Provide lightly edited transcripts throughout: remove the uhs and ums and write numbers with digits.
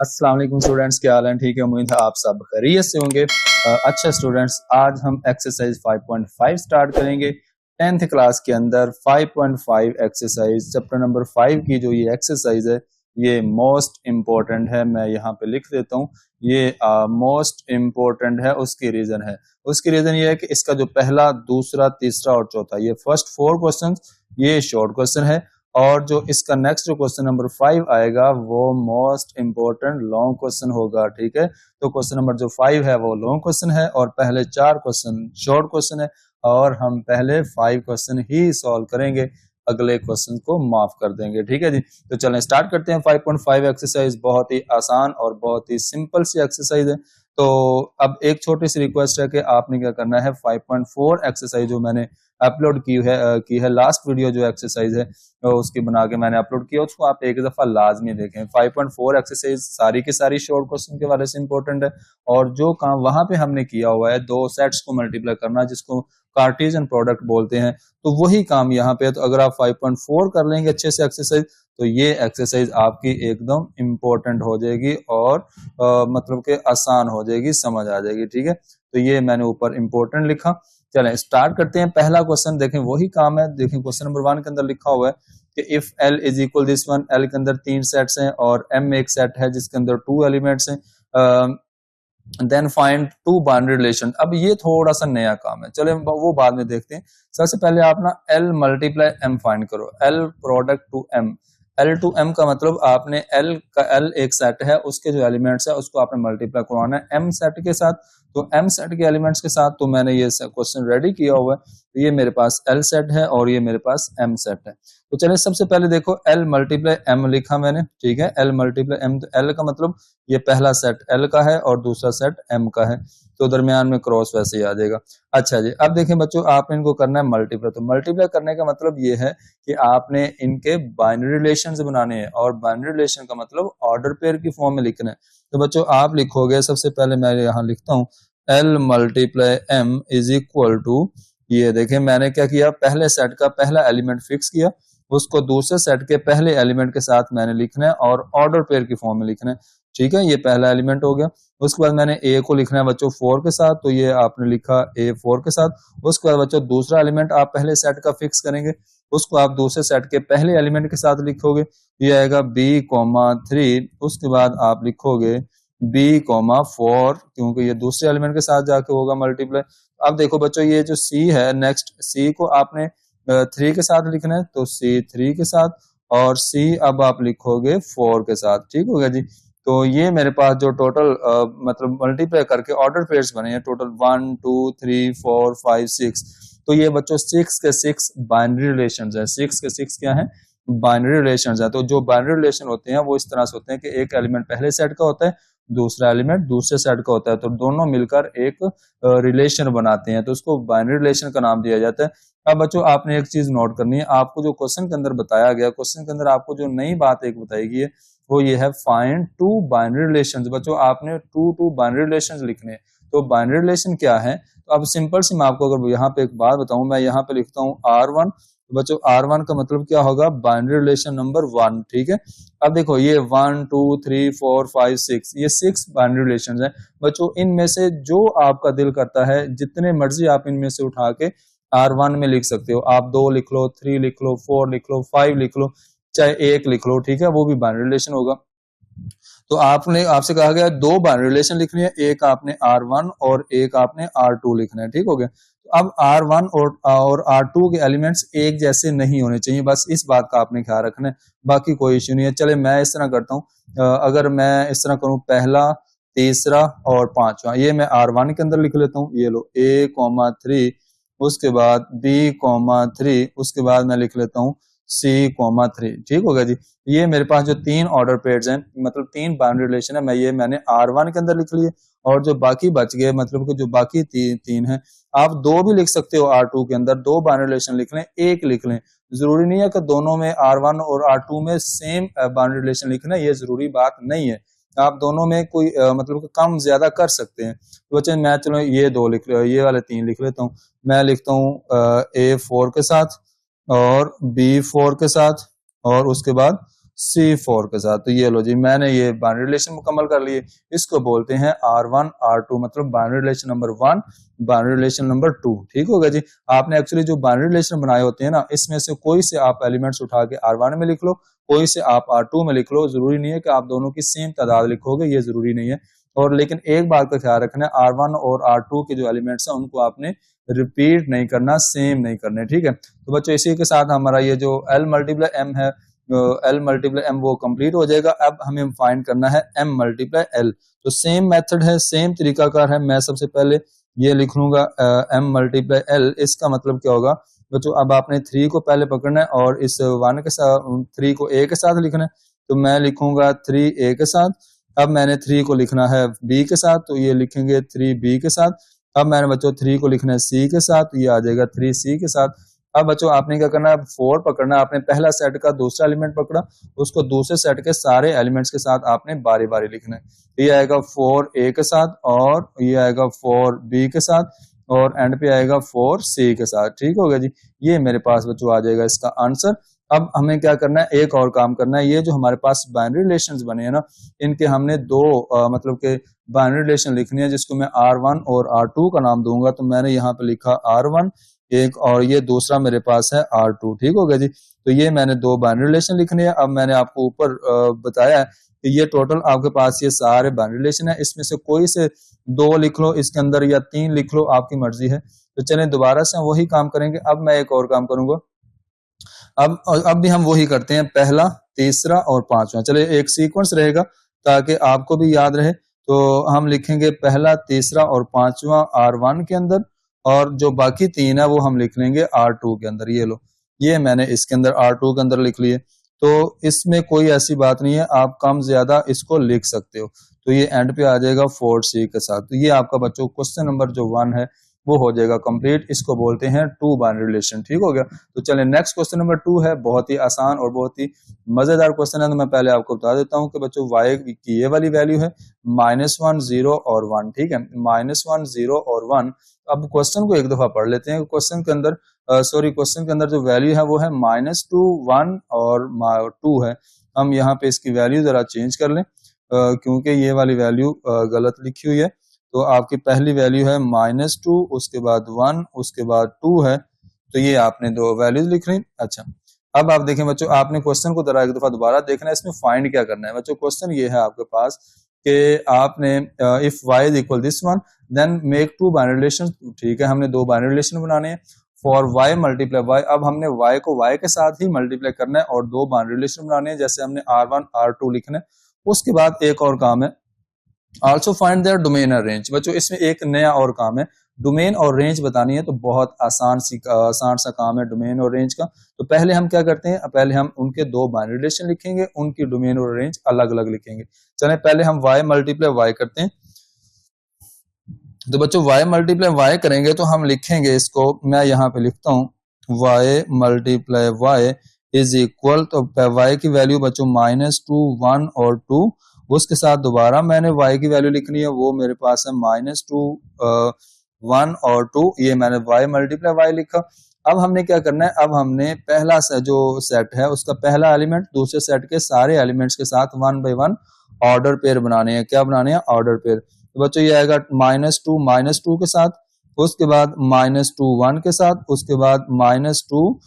अस्सलाम वालेकुम स्टूडेंट्स, क्या हाल है? ठीक है, उम्मीद है आप सब खैरियत से होंगे। अच्छा स्टूडेंट्स, आज हम एक्सरसाइज 5.5 स्टार्ट करेंगे 10th क्लास के अंदर। 5.5 एक्सरसाइज चैप्टर नंबर 5 की जो ये एक्सरसाइज है ये मोस्ट इम्पोर्टेंट है। मैं यहाँ पे लिख देता हूँ, ये मोस्ट इम्पोर्टेंट है। उसकी रीजन ये है कि इसका जो पहला, दूसरा, तीसरा और चौथा, ये फर्स्ट 4 क्वेश्चन ये शॉर्ट क्वेश्चन है, और जो इसका नेक्स्ट जो क्वेश्चन नंबर 5 आएगा वो मोस्ट इंपोर्टेंट लॉन्ग क्वेश्चन होगा। ठीक है, तो क्वेश्चन नंबर जो 5 है वो लॉन्ग क्वेश्चन है और पहले 4 क्वेश्चन शॉर्ट क्वेश्चन है, और हम पहले 5 क्वेश्चन ही सॉल्व करेंगे, अगले क्वेश्चन को माफ कर देंगे। ठीक है जी, तो चलें स्टार्ट करते हैं। 5.5 एक्सरसाइज बहुत ही आसान और बहुत ही सिंपल सी एक्सरसाइज है। तो अब एक छोटी सी रिक्वेस्ट है कि आपने क्या करना है, 5.4 एक्सरसाइज जो मैंने अपलोड की है लास्ट वीडियो जो एक्सरसाइज है उसकी बना के मैंने अपलोड किया, उसको आप एक दफा लाजमी देखें। 5.4 एक्सरसाइज सारी की सारी शॉर्ट क्वेश्चन के वाले से इंपॉर्टेंट है, और जो काम वहां पे हमने किया हुआ है दो सेट्स को मल्टीप्लाई करना, जिसको कार्टेशियन प्रोडक्ट बोलते हैं, तो वही काम यहाँ पे है। तो अगर आप 5.4 कर लेंगे अच्छे से एक्सरसाइज, तो ये एक्सरसाइज आपकी एकदम इम्पोर्टेंट हो जाएगी और मतलब के आसान हो जाएगी, समझ आ जाएगी। ठीक है, तो ये मैंने ऊपर इम्पोर्टेंट लिखा। चलें स्टार्ट करते हैं। पहला क्वेश्चन देखें, वही काम है। देखें क्वेश्चन नंबर 1 के अंदर लिखा हुआ है कि if L is equal this one, L के अंदर 3 सेट्स हैं और M एक सेट है जिसके अंदर 2 एलिमेंट्स हैं, देन फाइंड 2 बाइनरी रिलेशन। अब ये थोड़ा सा नया काम है, चले वो बाद में देखते हैं। सबसे पहले आप ना L मल्टीप्लाई M फाइंड करो, L product to M। L to M का मतलब आपने L एक सेट है, उसके जो एलिमेंट्स है उसको आपने मल्टीप्लाई करवाना है M सेट के साथ। तो M सेट के एलिमेंट्स के साथ तो मैंने ये क्वेश्चन रेडी किया हुआ है। तो ये मेरे पास L सेट है और ये मेरे पास M सेट है। तो चलिए सबसे पहले देखो, L मल्टीप्लाई M लिखा मैंने। ठीक है, L मल्टीप्लाई M, तो L का मतलब ये पहला सेट L का है और दूसरा सेट M का है, तो दरमियान में क्रॉस वैसे ही आ जाएगा। अच्छा जी, अब देखें बच्चों, आपने इनको करना है मल्टीप्लाई। तो मल्टीप्लाई करने का मतलब ये है कि आपने इनके बाइनरी रिलेशंस बनाने हैं, और बाइनरी रिलेशन का मतलब ऑर्डर पेयर की फॉर्म में लिखना है। तो बच्चों आप लिखोगे, सबसे पहले मैं यहाँ लिखता हूँ L multiply M is equal to, ये देखें मैंने क्या किया, पहले सेट का पहला एलिमेंट फिक्स किया, उसको दूसरे सेट के पहले एलिमेंट के साथ मैंने लिखना है और ऑर्डर पेयर की फॉर्म में लिखना है। ठीक है, ये पहला एलिमेंट हो गया। उसके बाद मैंने A को लिखना है बच्चों 4 के साथ, तो ये आपने लिखा A 4 के साथ। उसके बाद बच्चों दूसरा एलिमेंट आप पहले सेट का फिक्स करेंगे, उसको आप दूसरे सेट के पहले एलिमेंट के साथ लिखोगे, ये आएगा B, 3। उसके बाद आप लिखोगे B, 4, क्योंकि ये दूसरे एलिमेंट के साथ जाके होगा मल्टीप्लाई। अब देखो बच्चों, ये जो C है, नेक्स्ट C को आपने 3 के साथ लिखना है, तो C 3 के साथ, और C अब आप लिखोगे 4 के साथ। ठीक हो गया जी। तो ये मेरे पास जो टोटल मतलब मल्टीप्लाई करके ऑर्डर पेयर्स बने हैं, टोटल 1 2 3 4 5 6। तो ये बच्चों 6 के 6 बाइनरी रिलेशंस हैं। 6 के 6 क्या हैं? बाइनरी रिलेशंस हैं। तो जो बाइनरी रिलेशन होते हैं वो इस तरह से होते हैं कि एक एलिमेंट पहले सेट का होता है, दूसरा एलिमेंट दूसरे सेट का होता है, तो दोनों मिलकर एक रिलेशन बनाते हैं, तो उसको बाइनरी रिलेशन का नाम दिया जाता है। अब बच्चों आपने एक चीज नोट करनी है, आपको जो क्वेश्चन के अंदर बताया गया, क्वेश्चन के अंदर आपको जो नई बात एक बताई गई है वो ये है, फाइंड 2 बाइनरी रिलेशंस। बच्चों आपने 2 बाइनरी रिलेशंस लिखने हैं। तो बाइनरी रिलेशन क्या है? तो अब सिंपल सी मैं आपको अगर यहाँ पे एक बात बताऊं, मैं यहाँ पे लिखता हूँ R1। तो बच्चों R1 का मतलब क्या होगा? Binary relation number 1। ठीक है, अब देखो ये 1 2 3 4 5 6, ये 6 बाइनरी रिलेशंस हैं। बच्चों इनमें से जो आपका दिल करता है, जितने मर्जी आप इनमें से उठा के R1 में लिख सकते हो। आप 2 लिख लो, 3 लिख लो, 4 लिख लो, 5 लिख लो, चाहे 1 लिख लो। ठीक है, वो भी बाइनरी रिलेशन होगा। तो आपसे कहा गया 2 बाइनरी रिलेशन लिखनी है, एक आपने R1 और एक आपने R2 लिखना है। ठीक हो गया। तो अब R1 और R2 के एलिमेंट्स एक जैसे नहीं होने चाहिए, बस इस बात का आपने ख्याल रखना है, बाकी कोई इश्यू नहीं है। चले मैं इस तरह करता हूँ, अगर मैं इस तरह करूँ, पहला, तीसरा और पांचवा, ये मैं R1 के अंदर लिख लेता हूँ। ये लो A, 3, उसके बाद B, 3, उसके बाद मैं लिख लेता हूँ C, 3। ठीक हो गया जी। ये मेरे पास जो 3 ऑर्डर पेयर्स हैं, मतलब 3 बाइनरी रिलेशन है, मैंने R1 के अंदर लिख लिए, और जो बाकी बच गए, मतलब कि जो बाकी 3 हैं, आप 2 भी लिख सकते हो। R2 के अंदर 2 बाइनरी रिलेशन लिख लें, 1 लिख लें। जरूरी नहीं है कि दोनों में R1 और R2 में सेम बाइनरी रिलेशन लिखना, ये जरूरी बात नहीं है। आप दोनों में कोई मतलब कम ज्यादा कर सकते हैं। तो बच्चे मैं चलो ये 2 लिख, ये वाले 3 लिख लेता हूँ। मैं लिखता हूँ A 4 के साथ, और B 4 के साथ, और उसके बाद C4 के साथ। तो ये लो जी, मैंने ये बाइनरी रिलेशन मुकम्मल कर लिए। इसको बोलते हैं R1 R2, मतलब binary relation number 1, binary relation number 2। ठीक होगा जी। आपने एक्चुअली जो बाइनरी रिलेशन बनाए होते हैं ना, इसमें से कोई से आप एलिमेंट्स उठा के R1 में लिख लो, कोई से आप R2 में लिख लो। जरूरी नहीं है कि आप दोनों की सेम तादाद लिखोगे, ये जरूरी नहीं है। और लेकिन एक बात का ख्याल रखना है, R1 और R2 के जो एलिमेंट्स हैं उनको आपने रिपीट नहीं करना, सेम नहीं करने। ठीक है। तो बच्चों इसी के साथ हमारा ये जो L मल्टीप्लाई M है, L मल्टीप्लाई M वो कंप्लीट हो जाएगा। अब हमें फाइंड करना है M मल्टीप्लाई L। तो सेम मेथड है, सेम तरीकाकार है। मैं सबसे पहले ये लिख लूंगा M मल्टीप्लाई L। इसका मतलब क्या होगा बच्चों, अब आपने 3 को पहले पकड़ना है और इस 1 के साथ 3 को A के साथ लिखना है। तो मैं लिखूंगा 3A के साथ। अब मैंने 3 को लिखना है B के साथ, तो ये लिखेंगे 3B के साथ। अब मैंने बच्चों 3 को लिखना है C के साथ, तो ये आ जाएगा 3C के साथ। अब बच्चों आपने क्या करना है, 4 पकड़ना है। आपने पहला सेट का दूसरा एलिमेंट पकड़ा, उसको दूसरे सेट के सारे एलिमेंट्स के साथ आपने बारी बारी लिखना है। ये आएगा 4A के साथ, और ये आएगा 4B के साथ, और एंड पे आएगा 4C के साथ। ठीक हो गया जी। ये मेरे पास बच्चों आ जाएगा इसका आंसर। अब हमें क्या करना है, एक और काम करना है। ये जो हमारे पास बाइनरी रिलेशंस बने हैं ना, इनके हमने दो मतलब के बाइनरी रिलेशन लिखनी है, जिसको मैं R1 और R2 का नाम दूंगा। तो मैंने यहाँ पे लिखा R1 एक, और ये दूसरा मेरे पास है R2। ठीक हो गया जी। तो ये मैंने दो बाइनरी रिलेशन लिखने हैं। अब मैंने आपको ऊपर बताया है कि ये टोटल आपके पास ये सारे बाइनरी रिलेशन है। इसमें से कोई से 2 लिख लो इसके अंदर, या 3 लिख लो, आपकी मर्जी है। तो चलें दोबारा से हम वही काम करेंगे। अब मैं एक और काम करूंगा। अब भी हम वही करते हैं, पहला, तीसरा और पांचवा। चलिए एक सीक्वेंस रहेगा ताकि आपको भी याद रहे। तो हम लिखेंगे पहला, तीसरा और पांचवा R1 के अंदर, और जो बाकी 3 है वो हम लिख लेंगे R2 के अंदर। ये लो, ये मैंने इसके अंदर R2 के अंदर लिख लिए। तो इसमें कोई ऐसी बात नहीं है, आप कम ज्यादा इसको लिख सकते हो। तो ये एंड पे आ जाएगा 4C के साथ। तो ये आपका बच्चों क्वेश्चन नंबर जो 1 है वो हो जाएगा कंप्लीट। इसको बोलते हैं 2 बाइनरी रिलेशन। ठीक हो गया। तो चलिए नेक्स्ट क्वेश्चन नंबर 2 है, बहुत ही आसान और बहुत ही मजेदार क्वेश्चन है। तो मैं पहले आपको बता देता हूं कि बच्चों y की ये वाली वैल्यू है -1 0 और 1। ठीक है, -1 0 और 1। अब क्वेश्चन को एक दफा पढ़ लेते हैं। क्वेश्चन के अंदर क्वेश्चन के अंदर जो वैल्यू है वो है -2 1 और 2 है। हम यहाँ पे इसकी वैल्यू जरा चेंज कर लें, क्योंकि ये वाली वैल्यू गलत लिखी हुई है। तो आपकी पहली वैल्यू है -2, उसके बाद 1, उसके बाद 2 है। तो ये आपने दो वैल्यूज लिख ली। अच्छा, अब आप देखें बच्चों, आपने क्वेश्चन को जरा एक दफा दोबारा देखना है। इसमें फाइंड क्या करना है बच्चों। क्वेश्चन ये है आपके पास कि आपने if y is equal this one then make 2 binary relation. ठीक है, हमने 2 बाइनरी रिलेशन बनाने हैं फॉर y मल्टीप्लाई y। अब हमने y को y के साथ ही मल्टीप्लाई करना है और 2 बाइनरी रिलेशन बनाने हैं, जैसे हमने R1 R2 लिखना है। उसके बाद एक और काम है, आल्सो फाइंड देयर डोमेन और रेंज। बच्चों इसमें एक नया और काम है, डोमेन और रेंज बतानी है। तो बहुत आसान सा काम है डोमेन और रेंज का। तो पहले हम क्या करते हैं, पहले हम उनके 2 बाइनरी रिलेशन लिखेंगे, उनकी डोमेन और रेंज अलग अलग लिखेंगे। चलें पहले हम y मल्टीप्लाई y करते हैं। तो बच्चों y मल्टीप्लाई y करेंगे तो हम लिखेंगे इसको, मैं यहाँ पे लिखता हूँ y multiply y is equal, तो y की वैल्यू बच्चों -2 1 और 2, उसके साथ दोबारा मैंने y की वैल्यू लिखनी है, वो मेरे पास है -2 1 और 2। ये मैंने y मल्टीप्लाई y लिखा। अब हमने क्या करना है, अब हमने पहला जो सेट है उसका पहला एलिमेंट दूसरे सेट के सारे एलिमेंट्स के साथ 1 बाय 1 ऑर्डर पेयर बनाने हैं। क्या बनाने हैं, ऑर्डर पेयर। तो बच्चों ये आएगा -2 के साथ, उसके बाद -2 1 के साथ, उसके बाद -2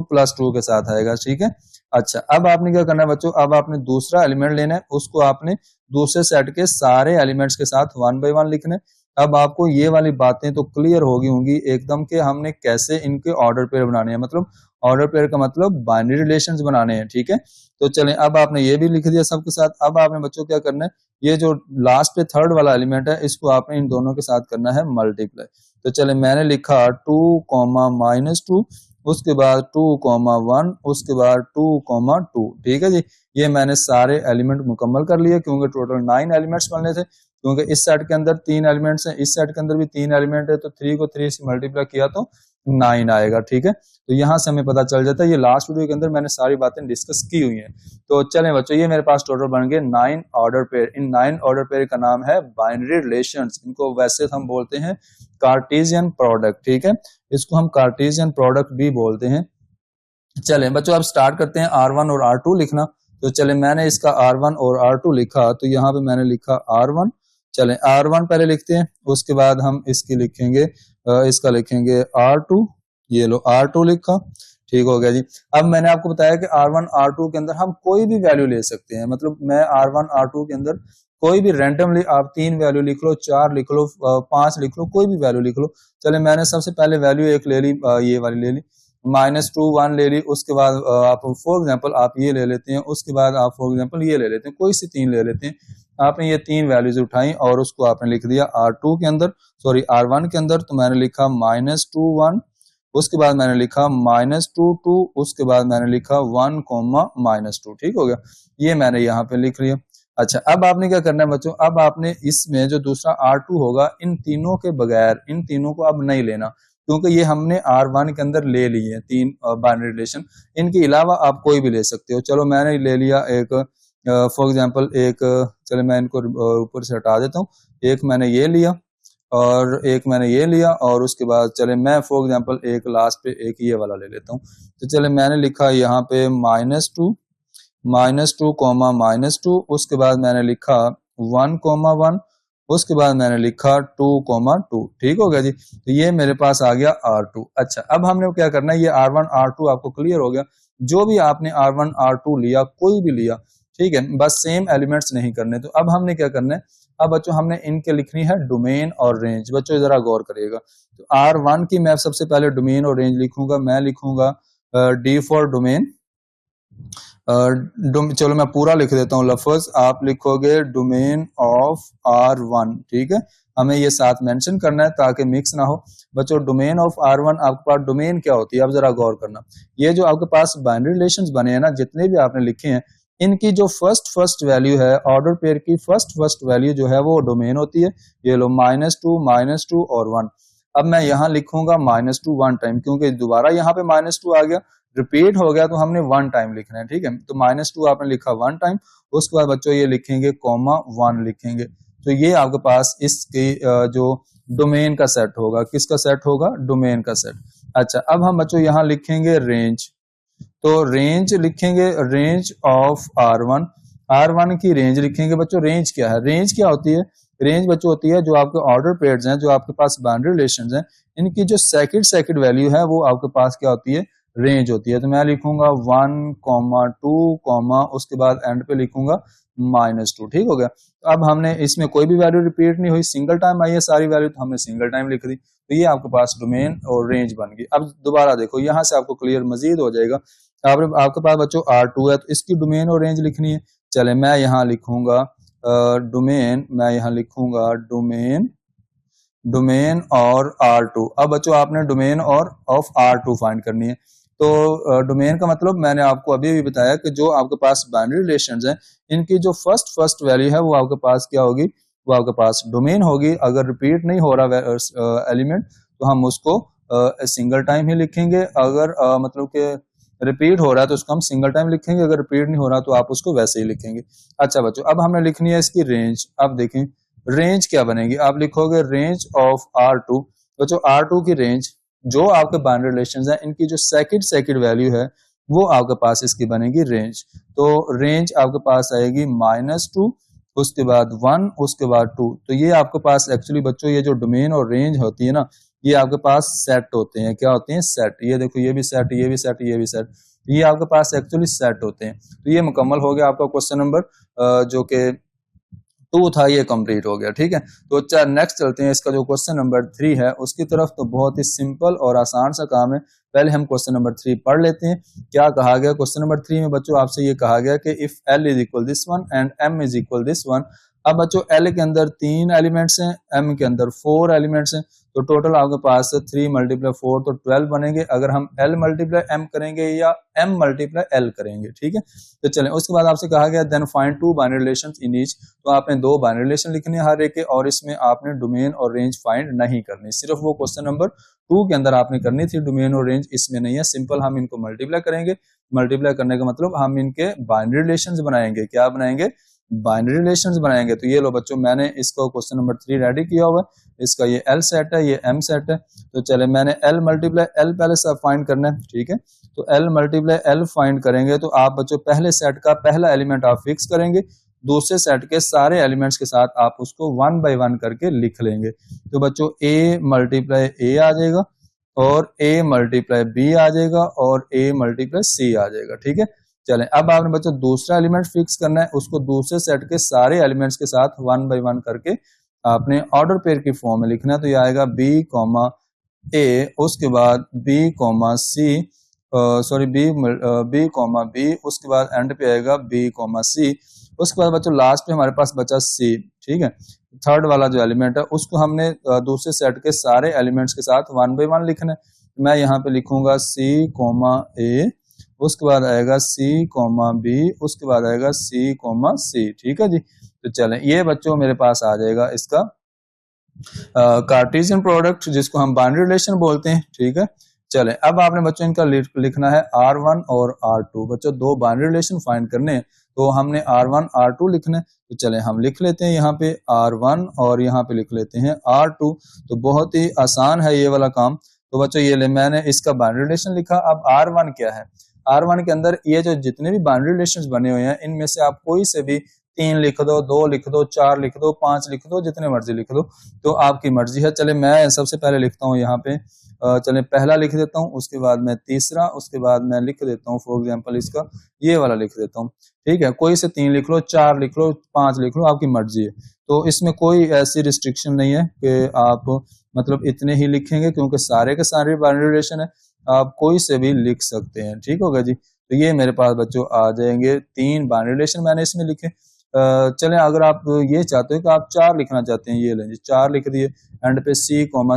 प्लस 2 के साथ आएगा। ठीक है। अच्छा, अब आपने क्या करना है बच्चों, अब आपने दूसरा एलिमेंट लेना है, उसको आपने दूसरे सेट के सारे एलिमेंट्स के साथ 1 बाय 1 लिखना है। अब आपको ये वाली बातें तो क्लियर होंगी एकदम कि हमने कैसे इनके ऑर्डर पेयर बनाने हैं। मतलब ऑर्डर पेयर का मतलब बाइनरी रिलेशंस बनाने हैं। ठीक है। तो चलें, अब आपने ये भी लिख दिया सबके साथ। अब आपने बच्चों क्या करना है, ये जो लास्ट पे थर्ड वाला एलिमेंट है इसको आपने इन दोनों के साथ करना है मल्टीप्लाई। तो चले, मैंने लिखा 2, -2, उसके बाद 2, 1, उसके बाद 2, 2। ठीक है जी। ये मैंने सारे एलिमेंट मुकम्मल कर लिए, क्योंकि टोटल 9 एलिमेंट्स बनने थे। क्योंकि इस सेट के अंदर 3 एलिमेंट्स हैं, इस सेट के अंदर भी 3 एलिमेंट है, तो 3 को 3 से मल्टीप्लाई किया तो 9 आएगा। ठीक है। तो यहां से हमें पता चल जाता है। ये लास्ट वीडियो के अंदर मैंने सारी बातें डिस्कस की हुई हैं। तो चलें बच्चों, ये मेरे पास टोटल बन गए 9 ऑर्डर पेयर। इन 9 ऑर्डर पेयर का नाम है बाइनरी रिलेशंस। इनको वैसे हम बोलते हैं कार्टेशियन प्रोडक्ट। ठीक है, इसको हम कार्टेशियन प्रोडक्ट भी बोलते हैं। चले बच्चों अब स्टार्ट करते हैं R1 और R2 लिखना। तो चले मैंने इसका R1 और R2 लिखा, तो यहाँ पे मैंने लिखा R1। चले R1 पहले लिखते हैं, उसके बाद हम इसकी लिखेंगे इसका लिखेंगे R2। ये लो R2 लिखा, ठीक हो गया जी। अब मैंने आपको बताया कि R1 R2 के अंदर हम कोई भी वैल्यू ले सकते हैं, मतलब मैं R1 R2 के अंदर कोई भी रैंडमली आप 3 वैल्यू लिख लो, 4 लिख लो, 5 लिख लो, कोई भी वैल्यू लिख लो। चले मैंने सबसे पहले वैल्यू एक ले ली, ये वाली ले ली, -2 1 ले ली। उसके बाद आप फॉर एग्जांपल आप ये ले लेते हैं, उसके बाद आप फॉर एग्जांपल ये ले लेते हैं, कोई सी 3 ले लेते हैं। आपने ये 3 वैल्यूज उठाई और उसको आपने लिख दिया R2 के अंदर, सॉरी R1 के अंदर। तो मैंने लिखा -2 1, उसके बाद मैंने लिखा -2 2, उसके बाद मैंने लिखा 1 -2, ठीक हो गया। ये मैंने यहाँ पे लिख लिया। अच्छा अब आपने क्या करना है बच्चों, अब आपने इसमें जो दूसरा R2 होगा, इन तीनों के बगैर, इन तीनों को अब नहीं लेना, क्योंकि ये हमने R1 के अंदर ले लिए 3 बाइनरी रिलेशन। इनके अलावा आप कोई भी ले सकते हो। चलो मैंने ले लिया एक फॉर एग्जांपल एक, चलो मैं इनको ऊपर से हटा देता हूँ। एक मैंने ये लिया और एक मैंने ये लिया, और उसके बाद चले मैं फॉर एग्जांपल एक लास्ट पे एक ये वाला ले लेता हूँ। तो चले मैंने लिखा यहाँ पे -2 -2, उसके बाद मैंने लिखा 1 1, उसके बाद मैंने लिखा 2 2, ठीक हो गया जी। तो ये मेरे पास आ गया R2। अच्छा अब हमने क्या करना है, ये R1 R2 आपको क्लियर हो गया। जो भी आपने R1 R2 लिया, कोई भी लिया, ठीक है, बस सेम एलिमेंट्स नहीं करने। तो अब हमने क्या करना है, अब बच्चों हमने इनके लिखनी है डोमेन और रेंज। बच्चों जरा गौर करिएगा। तो R1 की मैं सबसे पहले डोमेन और रेंज लिखूंगा। मैं लिखूंगा D फॉर डोमेन। चलो मैं पूरा लिख देता हूँ लफ्ज, आप लिखोगे डोमेन ऑफ R1, ठीक है। हमें ये साथ मेंशन करना है ताकि मिक्स ना हो। बच्चों डोमेन ऑफ R1, आपके पास डोमेन क्या होती है, अब जरा गौर करना। ये जो आपके पास बाइनरी रिलेशंस बने हैं ना, जितने भी आपने लिखे हैं, इनकी जो फर्स्ट वैल्यू है, ऑर्डर पेयर की फर्स्ट वैल्यू जो है वो डोमेन होती है। ये लो -2 और 1। अब मैं यहाँ लिखूंगा -2 1 टाइम, क्योंकि दोबारा यहाँ पे -2 आ गया, रिपीट हो गया, तो हमने 1 टाइम लिखना है, ठीक है। तो -2 आपने लिखा 1 टाइम, उसके बाद बच्चों ये लिखेंगे कॉमा 1 लिखेंगे। तो ये आपके पास इसकी जो डोमेन का सेट होगा, किसका सेट होगा, डोमेन का सेट। अच्छा अब हम बच्चों यहाँ लिखेंगे रेंज। तो रेंज लिखेंगे, रेंज ऑफ R1, R1 की रेंज लिखेंगे। बच्चों रेंज क्या है, रेंज क्या होती है, रेंज बच्चों होती है जो आपके ऑर्डर पेयर्स हैं, जो आपके पास बाइनरी रिलेशंस हैं, इनकी जो सेकंड वैल्यू है वो आपके पास क्या होती है, रेंज होती है। तो मैं लिखूंगा 1 2 उसके बाद एंड पे लिखूंगा -2, ठीक हो गया। तो अब हमने इसमें कोई भी वैल्यू रिपीट नहीं हुई, सिंगल टाइम आई है सारी वैल्यू, तो हमने सिंगल टाइम लिख दी। तो ये आपके पास डोमेन और रेंज बन गई। अब दोबारा देखो, यहाँ से आपको क्लियर मजीद हो जाएगा। आपके पास बच्चों R2 है, तो इसकी डोमेन और रेंज लिखनी है। चले मैं यहाँ लिखूंगा डोमेन, मैं यहाँ लिखूंगा डोमेन और R2। अब बच्चों आपने डोमेन और ऑफ R2 फाइंड करनी है। तो डोमेन का मतलब मैंने आपको अभी भी बताया कि जो आपके पास बाइनरी रिलेशंस हैं, इनकी जो फर्स्ट वैल्यू है वो आपके पास क्या होगी, वो आपके पास डोमेन होगी। अगर रिपीट नहीं हो रहा एलिमेंट, तो हम उसको सिंगल टाइम ही लिखेंगे। अगर मतलब कि रिपीट हो रहा है तो उसको हम सिंगल टाइम लिखेंगे, अगर रिपीट नहीं हो रहा तो आप उसको वैसे ही लिखेंगे। अच्छा बच्चों अब हमें लिखनी है इसकी रेंज। अब देखें रेंज क्या बनेगी, आप लिखोगे रेंज ऑफ R2। बच्चों R2 की रेंज, जो आपके बाइनरी रिलेशंस हैं, इनकी जो सेकंड वैल्यू है वो आपके पास इसकी बनेगी रेंज। तो रेंज आपके पास आएगी -2, उसके बाद 1, उसके बाद 2। तो ये आपके पास एक्चुअली बच्चों ये जो डोमेन और रेंज होती है ना, ये आपके पास सेट होते हैं। क्या होते हैं, सेट। ये देखो ये भी सेट, ये भी सेट, ये भी सेट, ये आपके पास एक्चुअली सेट होते हैं। तो ये मुकम्मल हो गया आपका क्वेश्चन नंबर जो कि 2 था, ये कंप्लीट हो गया, ठीक है। तो अच्छा नेक्स्ट चलते हैं, इसका जो क्वेश्चन नंबर 3 है उसकी तरफ। तो बहुत ही सिंपल और आसान सा काम है। पहले हम क्वेश्चन नंबर 3 पढ़ लेते हैं। क्या कहा गया क्वेश्चन नंबर 3 में बच्चों, आपसे ये कहा गया कि if L is equal this one and M is equal this one. अब बच्चों L के अंदर 3 एलिमेंट्स हैं, M के अंदर 4 एलिमेंट्स हैं, तो टोटल आपके पास 3 × 4 तो 12 बनेंगे। अगर हम L × M करेंगे या M × L करेंगे, ठीक है। तो चलें, उसके बाद आपसे कहा गया then find 2 binary relations in each. तो आपने 2 बाइनरी रिलेशन लिखने हैं हर एक के, और इसमें आपने डोमेन और रेंज फाइंड नहीं करनी। सिर्फ वो क्वेश्चन नंबर 2 के अंदर आपने करनी थी, डोमेन और रेंज इसमें नहीं है। सिंपल हम इनको मल्टीप्लाई करेंगे। मल्टीप्लाई करने का मतलब हम इनके बाइनरी रिलेशंस बनाएंगे। क्या बनाएंगे, बाइनरी रिलेशंस बनाएंगे। तो ये लो बच्चों, मैंने इसको क्वेश्चन नंबर 3 रेडी किया हुआ है। इसका ये L सेट है, ये M सेट है। तो चले, मैंने L मल्टीप्लाई L पहले से फाइंड करना है, ठीक है। तो L मल्टीप्लाई L फाइंड करेंगे तो आप बच्चों पहले सेट का पहला एलिमेंट आप फिक्स करेंगे, दूसरे सेट के सारे एलिमेंट्स के साथ आप उसको 1 बाय 1 करके लिख लेंगे। तो बच्चों A मल्टीप्लाई A आ जाएगा, और A मल्टीप्लाई B आ जाएगा, और A मल्टीप्लाई C आ जाएगा, ठीक है। चलें, अब आपने बच्चों दूसरा एलिमेंट फिक्स करना है, उसको दूसरे सेट के सारे एलिमेंट्स के साथ 1 बाय 1 करके आपने ऑर्डर पेयर की फॉर्म में लिखना है। तो ये आएगा B कॉमा A, उसके बाद B comma C, sorry B comma B, उसके बाद एंड पे आएगा B कॉमा C, उसके बाद बच्चों लास्ट पे हमारे पास बचा C, ठीक है। थर्ड वाला जो एलिमेंट है उसको हमने दूसरे सेट के सारे एलिमेंट्स के साथ 1 बाय 1 लिखना है। मैं यहाँ पे लिखूंगा C कॉमा A, उसके बाद आएगा C कॉमा B, उसके बाद आएगा C कॉमा C, ठीक है जी। तो चलें, ये बच्चों मेरे पास आ जाएगा इसका कार्टेशियन प्रोडक्ट, जिसको हम बाइनरी रिलेशन बोलते हैं, ठीक है। चलें, अब आपने बच्चों इनका लिखना है R1 और R2। बच्चों दो बाइनरी रिलेशन फाइंड करने हैं, तो हमने R1 R2 लिखना है। तो चलें हम लिख लेते हैं यहाँ पे R1 और यहाँ पे लिख लेते हैं R2। तो बहुत ही आसान है ये वाला काम। तो बच्चों ये ले, मैंने इसका बाइनरी रिलेशन लिखा। अब R1 क्या है, R1 के अंदर ये जो जितने भी बाइनरी रिलेशंस बने हुए हैं, इनमें से आप कोई से भी 3 लिख दो, 2 लिख दो, 4 लिख दो, 5 लिख दो, जितने मर्जी लिख दो, तो आपकी मर्जी है। चले मैं सबसे पहले लिखता हूँ यहाँ पे, चले पहला लिख देता हूँ, उसके बाद मैं तीसरा, उसके बाद मैं लिख देता हूँ फॉर एग्जांपल इसका ये वाला लिख देता हूँ, ठीक है। कोई से 3 लिख लो, 4 लिख लो, 5 लिख लो, आपकी मर्जी है। तो इसमें कोई ऐसी रिस्ट्रिक्शन नहीं है कि आप मतलब इतने ही लिखेंगे, क्योंकि सारे के सारे बाइनरी रिलेशन है, आप कोई से भी लिख सकते हैं, ठीक होगा जी। तो ये मेरे पास बच्चों आ जाएंगे 3 बाइनरी रिलेशन मैंने इसमें लिखे। चलें, अगर आप ये चाहते हो कि आप 4 लिखना चाहते हैं, ये लें जी, 4 लिख दिए, एंड पे C कॉमा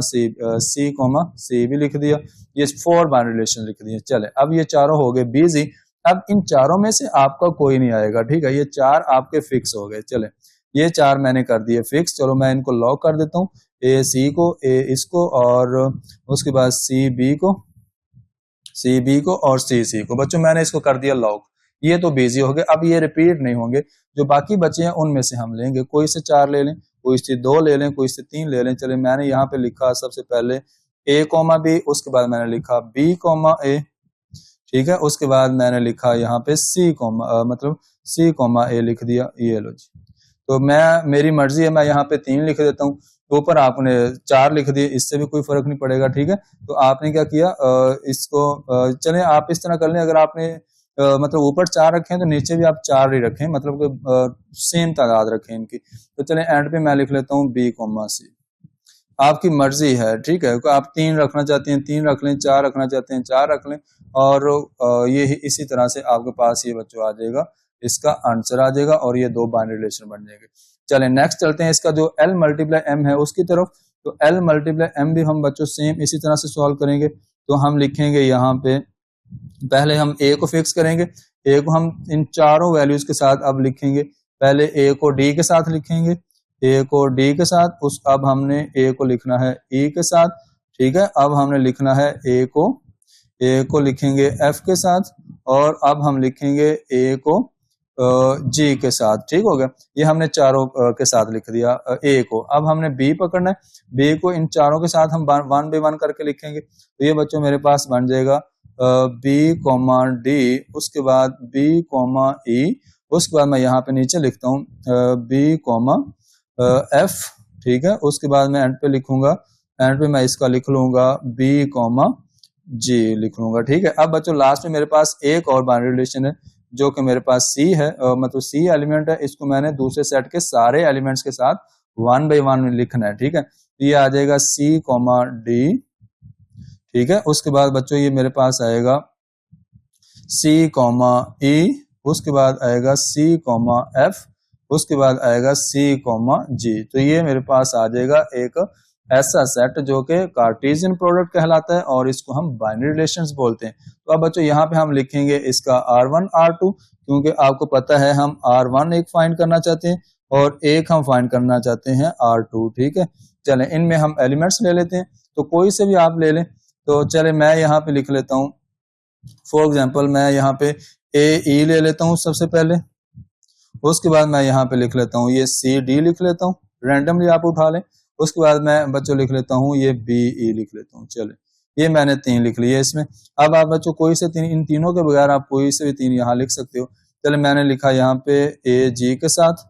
C भी लिख दिया, ये 4 बाइनरी रिलेशन लिख दिए। चले, अब ये चारों हो गए बिजी। अब इन चारों में से आपका कोई नहीं आएगा, ठीक है, ये 4 आपके फिक्स हो गए। चले, ये 4 मैंने कर दिए फिक्स। चलो मैं इनको लॉक कर देता हूँ, A C को, A इसको, और उसके बाद C B को और C को। बच्चों मैंने इसको कर दिया लॉक। ये तो बिजी हो गए, अब ये रिपीट नहीं होंगे। जो बाकी बचे हैं उनमें से हम लेंगे, कोई से 4 ले लें, कोई से 2 ले लें, कोई से 3 ले लें। चले, मैंने यहाँ पे लिखा सबसे पहले A कॉमा B, उसके बाद मैंने लिखा B कॉमा A, ठीक है। उसके बाद मैंने लिखा यहाँ पे C कॉमा A लिख दिया, ये लो जी। तो मेरी मर्जी है, मैं यहाँ पे 3 लिख देता हूँ, ऊपर आपने 4 लिख दिए, इससे भी कोई फर्क नहीं पड़ेगा, ठीक है। तो आपने क्या किया, इसको चले आप इस तरह कर लें, अगर आपने मतलब ऊपर 4 रखे हैं तो नीचे भी आप 4 ही रखें, मतलब कि सेम तादाद रखें इनकी। तो चले एंड पे मैं लिख लेता हूँ B कॉमा C, आपकी मर्जी है, ठीक है। आप 3 रखना चाहते हैं 3 रख लें, 4 रखना चाहते हैं 4 रख लें, और ये इसी तरह से आपके पास ये बच्चों आ जाएगा, इसका आंसर आ जाएगा, और ये 2 बाइनरी रिलेशन बन जाएंगे। चलें नेक्स्ट चलते हैं इसका जो L मल्टीप्लाई M है उसकी तरफ। तो L मल्टीप्लाई M भी हम बच्चों सेम इसी तरह से सॉल्व करेंगे। तो हम लिखेंगे यहाँ पे, पहले हम A को फिक्स करेंगे, A को हम इन चारों वैल्यूज के साथ अब लिखेंगे। पहले A को D के साथ लिखेंगे, A को D के साथ, अब हमने A को लिखना है E के साथ, ठीक है। अब हमने लिखना है A को लिखेंगे F के साथ, और अब हम लिखेंगे A को G के साथ, ठीक हो गया। ये हमने चारों के साथ लिख दिया A को। अब हमने B पकड़ना है, B को इन चारों के साथ हम 1 बाय 1 करके लिखेंगे। तो ये बच्चों मेरे पास बन जाएगा B कॉमा D, उसके बाद B कॉमा E, उसके बाद मैं यहाँ पे नीचे लिखता हूँ B कॉमा F, ठीक है। उसके बाद मैं एंड पे लिखूंगा, एंड पे मैं इसका लिख लूंगा B कॉमा G लिख लूंगा, ठीक है। अब बच्चों लास्ट में मेरे पास एक और बाइनरी रिलेशन है, जो कि मेरे पास C है, मतलब C एलिमेंट है, इसको मैंने दूसरे सेट के सारे एलिमेंट्स के साथ 1 बाय 1 लिखना है, ठीक है। ये आ जाएगा C कॉमा D, ठीक है। उसके बाद बच्चों ये मेरे पास आएगा C कॉमा E, उसके बाद आएगा C कॉमा F, उसके बाद आएगा C कॉमा G। तो ये मेरे पास आ जाएगा एक ऐसा सेट जो कि कार्टेशियन प्रोडक्ट कहलाता है, और इसको हम बाइनरी रिलेशंस बोलते हैं। तो अब बच्चों यहाँ पे हम लिखेंगे इसका R1 R2, क्योंकि आपको पता है हम R1 एक फाइंड करना चाहते हैं और एक हम फाइंड करना चाहते हैं R2, ठीक है। चलें इनमें हम एलिमेंट्स ले लेते हैं, तो कोई से भी आप ले लें। तो चले मैं यहाँ पे लिख लेता हूँ, फॉर एग्जाम्पल मैं यहाँ पे A E ले लेता हूँ सबसे पहले, उसके बाद मैं यहाँ पे लिख लेता हूँ ये सी डी लिख लेता हूँ, रैंडमली आप उठा लें। उसके बाद मैं बच्चों लिख लेता हूँ ये बी ई लिख लेता हूँ। चले ये मैंने 3 लिख लिए इसमें। अब आप बच्चों कोई से 3, इन तीनों के बगैर आप कोई से भी 3 यहाँ लिख सकते हो। चले मैंने लिखा यहाँ पे ए जी के साथ,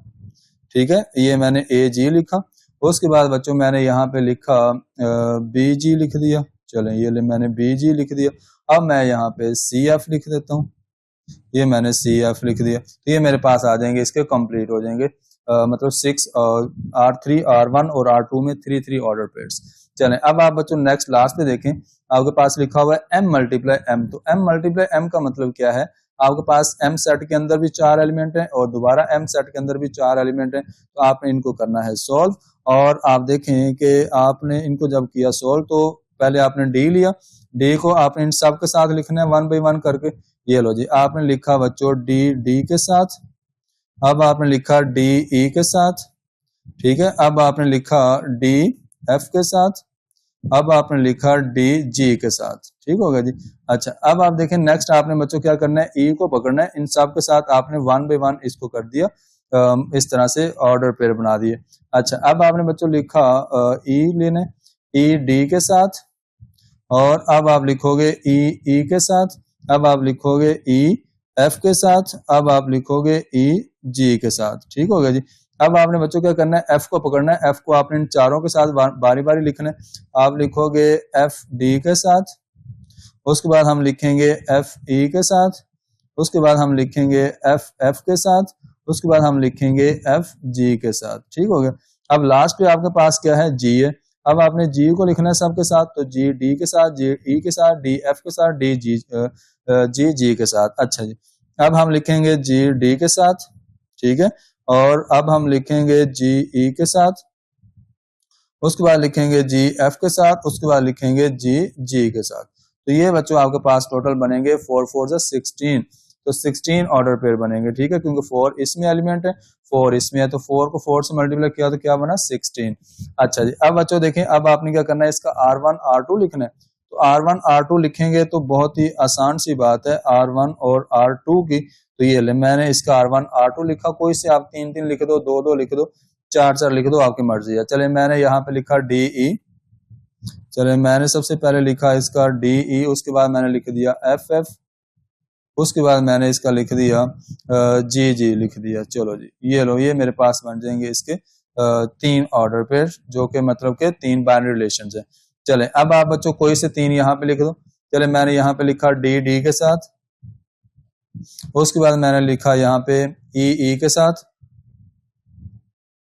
ठीक है, ये मैंने ए जी लिखा। उसके बाद बच्चों मैंने यहाँ पे लिखा बी जी लिख दिया। चलें ये ले मैंने बी जी लिख दिया। अब मैं यहाँ पे सी एफ लिख देता हूँ, ये मैंने सी एफ लिख दिया। तो ये मेरे पास आ जाएंगे, इसके कंप्लीट हो जाएंगे मतलब 6 R3 R1 और R2 में 3 ऑर्डर पेयर्स। चलें अब आप बच्चों नेक्स्ट लास्ट पे देखें, आपके पास लिखा हुआ है m मल्टीप्लाई m। तो m मल्टीप्लाई m का मतलब क्या है, आपके पास m सेट के अंदर भी 4 एलिमेंट हैं और दोबारा m सेट के अंदर भी 4 एलिमेंट हैं। तो आपने इनको करना है सॉल्व, और आप देखें कि आपने इनको जब किया सॉल्व तो पहले आपने d लिया, d को आपने इन सब के साथ लिखना है 1 बाई 1 करके। ये लो जी आपने लिखा बच्चों d d के साथ, अब आपने लिखा d e के साथ, ठीक है, अब आपने लिखा d f के साथ, अब आपने लिखा d g के साथ, ठीक हो गया जी। अच्छा अब आप देखें नेक्स्ट आपने बच्चों क्या करना है, e को पकड़ना है, इन सब के साथ आपने 1 बाई 1 इसको कर दिया, इस तरह से ऑर्डर पेयर बना दिए। अच्छा अब आपने बच्चों लिखा e लेने, e d के साथ, और अब आप लिखोगे e e के साथ, अब आप लिखोगे e f के साथ, अब आप लिखोगे e g के साथ, ठीक हो गया जी। अब आपने बच्चों क्या करना है, f को पकड़ना है, f को आपने इन चारों के साथ बारी बारी लिखना है। आप लिखोगे f d के साथ, उसके बाद हम लिखेंगे f e के साथ, उसके बाद हम लिखेंगे f f के साथ, उसके बाद हम लिखेंगे f g के साथ, ठीक हो गया। अब लास्ट पे आपके पास क्या है, g है। अब आपने g को लिखना है सबके साथ, तो g d के साथ, g e के साथ, d f के साथ, d g के साथ। अच्छा जी अब हम लिखेंगे g d के साथ, ठीक है, और अब हम लिखेंगे g e के साथ, उसके बाद लिखेंगे g f के साथ, उसके बाद लिखेंगे g g के साथ। तो ये बच्चों आपके पास टोटल बनेंगे 4 4 जा 16, तो 16 ऑर्डर पेयर बनेंगे, ठीक है, क्योंकि 4 इसमें एलिमेंट है, 4 इसमें है, तो 4 को 4 से मल्टीप्लाई किया तो क्या बना 16। अच्छा जी अब बच्चों देखें, अब आपने क्या करना है, इसका R1 R2 लिखना है। तो R1 R2 लिखेंगे तो बहुत ही आसान सी बात है R1 और R2 की। तो ये ले मैंने इसका R1 R2 लिखा, कोई से आप 3 3 लिख दो, 2 2 लिख दो, 4 4 लिख दो, आपकी मर्जी है। चले मैंने यहाँ पे लिखा DE, चले मैंने सबसे पहले लिखा इसका DE, उसके बाद मैंने लिख दिया FF, उसके बाद मैंने इसका लिख दिया GG लिख दिया। चलो जी ये लो, ये मेरे पास बन जाएंगे इसके 3 ऑर्डर पेयर, जो कि मतलब के 3 बाइनरी रिलेशंस हैं। चले अब आप बच्चों कोई से 3 यहाँ पे लिख दो। चले मैंने यहाँ पे लिखा D के साथ, उसके बाद मैंने लिखा यहाँ पे E के साथ,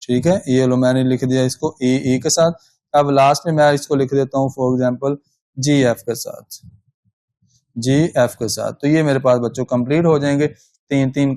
ठीक है, ये लो मैंने लिख दिया इसको E के साथ। अब लास्ट में मैं इसको लिख देता हूँ फॉर एग्जांपल GF के साथ, GF के साथ। तो ये मेरे पास बच्चों कंप्लीट हो जाएंगे 3 3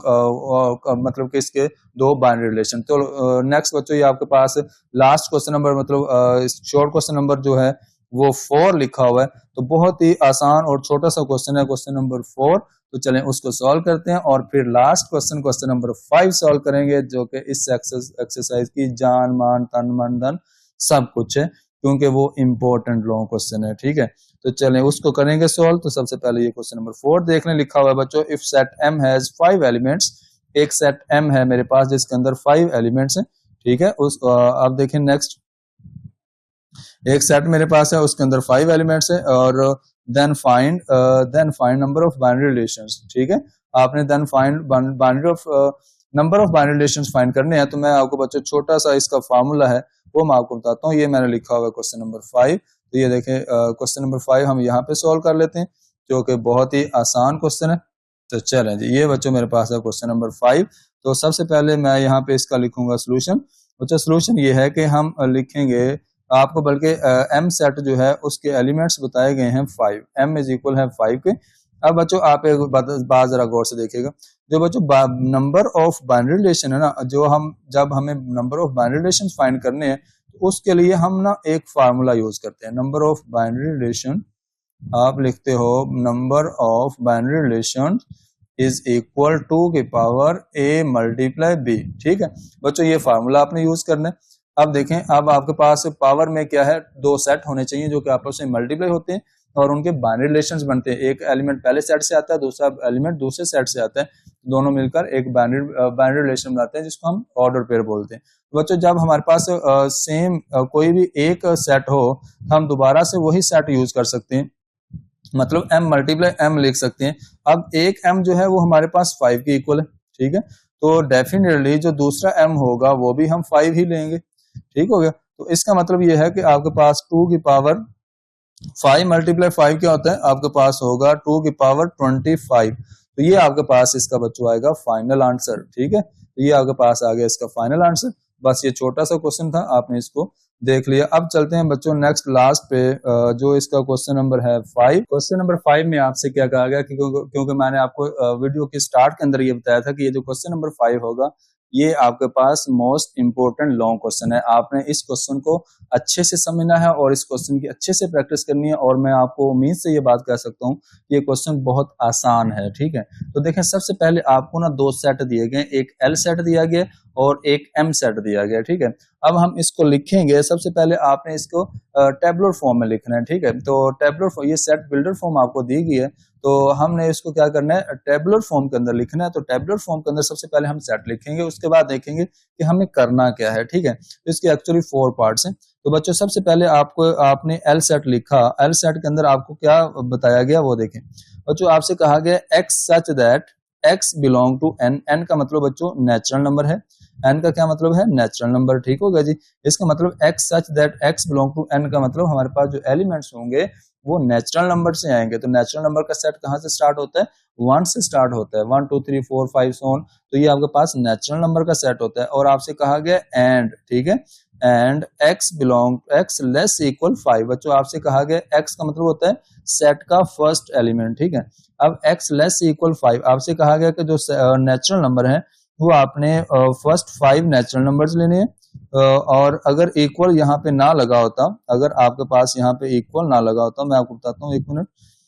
मतलब कि इसके 2 बाइनरी रिलेशन। तो नेक्स्ट बच्चों ये आपके पास लास्ट क्वेश्चन नंबर मतलब शॉर्ट क्वेश्चन नंबर जो है वो 4 लिखा हुआ है। तो बहुत ही आसान और छोटा सा क्वेश्चन है क्वेश्चन नंबर 4। तो चलें उसको सॉल्व करते हैं और फिर last question question number 5 solve करेंगे, जो कि इस एक्सरसाइज की जान मान तन मन धन सब कुछ है, क्योंकि वो इम्पोर्टेंट लॉन्ग क्वेश्चन है, ठीक है। तो चलें उसको करेंगे सॉल्व। तो सबसे पहले ये क्वेश्चन नंबर 4 देख लें। लिखा हुआ है बच्चों, if set M has 5 elements, एक सेट M है मेरे पास जिसके अंदर 5 एलिमेंट्स हैं, ठीक है। उस आप देखें नेक्स्ट, एक सेट मेरे पास है उसके अंदर 5 एलिमेंट्स है, और then find number of binary relations, ठीक है। आपने then find binary of number of binary relations find करने हैं। तो मैं आपको बच्चों छोटा सा इसका फार्मूला है वो मैं आपको बताता हूँ। ये मैंने लिखा हुआ है क्वेश्चन नंबर 5। तो ये देखें क्वेश्चन नंबर 5 हम यहाँ पे सॉल्व कर लेते हैं, जो कि बहुत ही आसान क्वेश्चन है। तो चलें जी ये बच्चों मेरे पास है क्वेश्चन नंबर 5। तो सबसे पहले मैं यहाँ पे इसका लिखूंगा सोल्यूशन। अच्छा सोल्यूशन ये है कि हम लिखेंगे आपको, बल्कि M सेट जो है उसके एलिमेंट्स बताए गए हैं 5, M इज इक्वल है 5 के। अब बच्चों आप एक बात जरा गौर से देखिएगा, जो बच्चों नंबर ऑफ बाइनरी रिलेशन है ना, जो हम जब हमें number of binary relation find करने हैं तो उसके लिए हम ना एक फार्मूला यूज करते हैं। नंबर ऑफ बाइनरी रिलेशन आप लिखते हो number of binary relation is equal to की पावर A मल्टीप्लाई B, ठीक है बच्चों, ये फार्मूला आपने यूज करना है। अब देखें, अब आपके पास पावर में क्या है, 2 सेट होने चाहिए जो कि आपस में मल्टीप्लाई होते हैं। और उनके बाइनरी रिलेशंस बनते हैं। एक एलिमेंट पहले सेट से आता है, दूसरा एलिमेंट दूसरे सेट से आता है, दोनों मिलकर एक बाइनरी रिलेशन बनाते हैं जिसको हम ऑर्डर पेयर बोलते हैं। तो बच्चों जब हमारे पास सेम कोई भी एक सेट हो तो हम दोबारा से वही सेट यूज कर सकते हैं, मतलब m मल्टीप्लाई m लिख सकते हैं। अब एक m जो है वो हमारे पास 5 के इक्वल है, ठीक है, तो डेफिनेटली जो दूसरा m होगा वो भी हम 5 ही लेंगे, ठीक हो गया। तो इसका मतलब ये है कि आपके पास 2 की पावर 5 मल्टीप्लाई 5 क्या होता है, आपके पास होगा 2 की पावर 25। तो ये आपके पास इसका बच्चों आएगा फाइनल आंसर, ठीक है, तो ये आपके पास आ गया इसका फाइनल आंसर। बस ये छोटा सा क्वेश्चन था, आपने इसको देख लिया। अब चलते हैं बच्चों नेक्स्ट लास्ट पे, जो इसका क्वेश्चन नंबर है 5। क्वेश्चन नंबर 5 में आपसे क्या कहा गया, क्योंकि मैंने आपको वीडियो के स्टार्ट के अंदर ये बताया था कि ये जो क्वेश्चन नंबर 5 होगा ये आपके पास मोस्ट इंपोर्टेंट लॉन्ग क्वेश्चन है। आपने इस क्वेश्चन को अच्छे से समझना है और इस क्वेश्चन की अच्छे से प्रैक्टिस करनी है, और मैं आपको उम्मीद से ये बात कह सकता हूँ ये क्वेश्चन बहुत आसान है, ठीक है। तो देखें, सबसे पहले आपको ना दो सेट दिए गए, एक एल सेट दिया गया और एक एम सेट दिया गया, ठीक है। अब हम इसको लिखेंगे, सबसे पहले आपने इसको टेबुलर फॉर्म में लिखना है, ठीक है। तो टेबुलर फॉर्म, ये सेट बिल्डर फॉर्म आपको दी गई है, तो हमने इसको क्या करना है, टेबुलर फॉर्म के अंदर लिखना है। तो टेबुलर फॉर्म के अंदर सबसे पहले हम सेट लिखेंगे, उसके बाद देखेंगे कि हमें करना क्या है, ठीक है। तो इसके एक्चुअली 4 पार्ट्स हैं। तो बच्चों सबसे पहले आपने एल सेट लिखा, एल सेट के अंदर आपको क्या बताया गया वो देखें। बच्चों आपसे कहा गया x such that x belong to N, N का मतलब बच्चों नेचुरल नंबर है, एन का क्या मतलब है, नेचुरल नंबर, ठीक होगा जी। इसका मतलब x such that x belong to N का मतलब हमारे पास जो एलिमेंट्स होंगे वो नेचुरल नंबर से आएंगे। तो नेचुरल नंबर का सेट कहां से स्टार्ट होता है, 1 से स्टार्ट होता है, 1 2 3 4 5 सो ऑन। तो ये आपके पास नेचुरल नंबर का सेट होता है। और आपसे कहा गया एंड, ठीक है, and x belong x less equal 5। बच्चों आपसे कहा गया x का मतलब होता है सेट का फर्स्ट एलिमेंट, ठीक है। अब x लेस इक्वल 5, आपसे कहा गया कि जो नेचुरल नंबर है वो आपने फर्स्ट 5 नेचुरल नंबर्स लेने हैं, और अगर इक्वल यहाँ पे ना लगा होता, अगर आपके पास यहाँ पे इक्वल ना लगा होता, मैं आपको बताता हूँ, एक मिनट,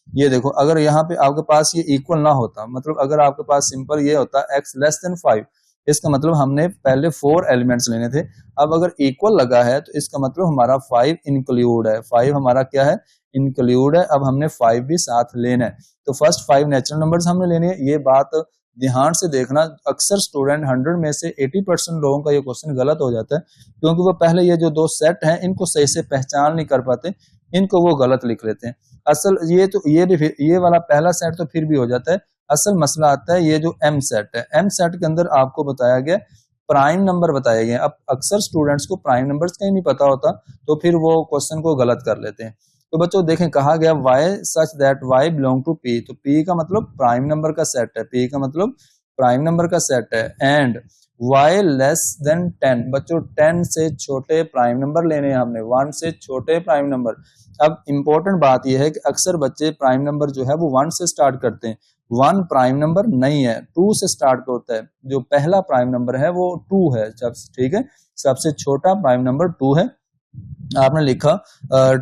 ये देखो, अगर यहाँ पे आपके पास ये इक्वल ना होता, मतलब अगर आपके पास सिंपल ये होता x लेस देन 5, इसका मतलब हमने पहले 4 एलिमेंट्स लेने थे। अब अगर इक्वल लगा है तो इसका मतलब हमारा 5 इंक्लूड है, 5 हमारा क्या है, इंक्लूड है। अब हमने 5 भी साथ लेना है, तो फर्स्ट 5 नेचुरल नंबर्स हमने लेने हैं। ये बात ध्यान से देखना, अक्सर स्टूडेंट 100 में से 80% लोगों का ये क्वेश्चन गलत हो जाता है, क्योंकि वो पहले ये जो दो सेट हैं इनको सही से पहचान नहीं कर पाते, इनको वो गलत लिख लेते हैं। असल ये वाला पहला सेट तो फिर भी हो जाता है, असल मसला आता है ये जो एम सेट है। एम सेट के अंदर आपको बताया गया प्राइम नंबर बताए गए। अब अक्सर स्टूडेंट्स को प्राइम नंबर्स का ही नहीं पता होता, तो फिर वो क्वेश्चन को गलत कर लेते हैं। तो बच्चों देखें, कहा गया y such that y belong to p, तो p का मतलब प्राइम नंबर का सेट है, p का मतलब प्राइम नंबर का सेट है। एंड y लेस देन 10, बच्चों 10 से छोटे प्राइम नंबर लेने हैं हमने, 1 से छोटे प्राइम नंबर। अब इंपॉर्टेंट बात यह है कि अक्सर बच्चे प्राइम नंबर जो है वो 1 से स्टार्ट करते हैं, 1 प्राइम नंबर नहीं है, 2 से स्टार्ट होता है। जो पहला प्राइम नंबर है वो 2 है, ठीक है, सबसे छोटा प्राइम नंबर 2 है। आपने लिखा